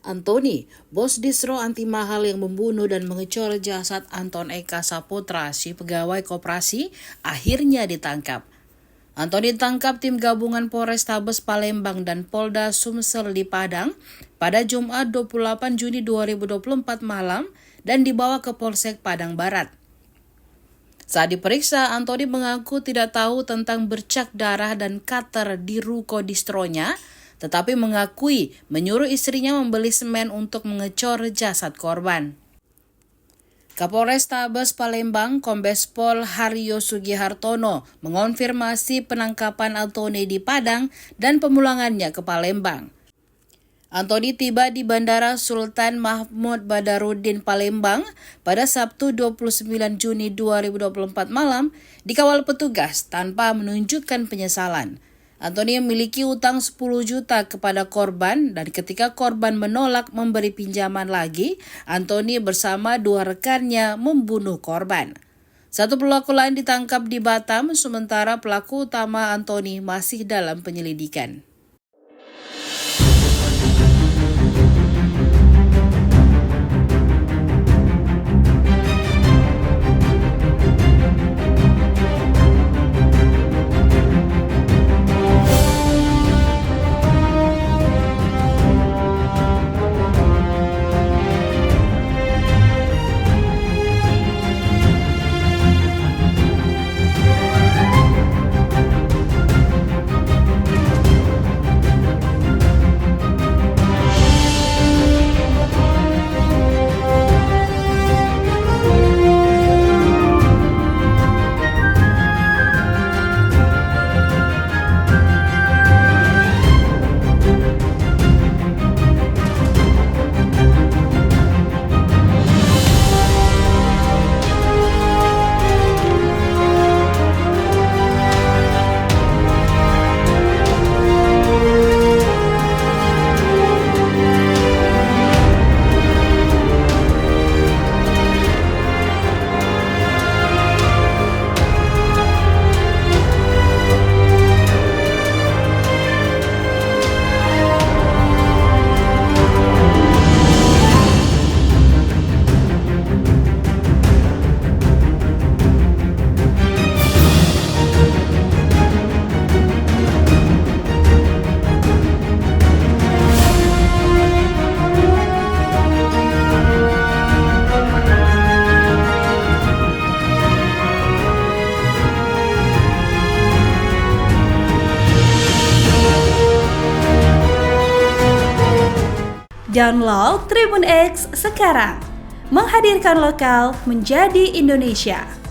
Anthony, bos distro anti mahal yang membunuh dan mengecor jasad Anton Eka Saputra, si pegawai koperasi, akhirnya ditangkap. Anthony ditangkap tim gabungan Polrestabes Palembang dan Polda Sumsel di Padang pada Jumat 28 Juni 2024 malam dan dibawa ke Polsek Padang Barat. Saat diperiksa, Anthony mengaku tidak tahu tentang bercak darah dan cutter di ruko distronya, tetapi mengakui menyuruh istrinya membeli semen untuk mengecor jasad korban. Kapolrestabes Palembang Kombes Pol Haryo Sugihartono mengonfirmasi penangkapan Anthony di Padang dan pemulangannya ke Palembang. Anthony tiba di Bandara Sultan Mahmud Badarudin Palembang pada Sabtu 29 Juni 2024 malam dikawal petugas tanpa menunjukkan penyesalan. Anthony memiliki utang 10 juta kepada korban dan ketika korban menolak memberi pinjaman lagi, Anthony bersama dua rekannya membunuh korban. Satu pelaku lain ditangkap di Batam, sementara pelaku utama Anthony masih dalam penyelidikan. Download Tribun X sekarang, menghadirkan lokal menjadi Indonesia.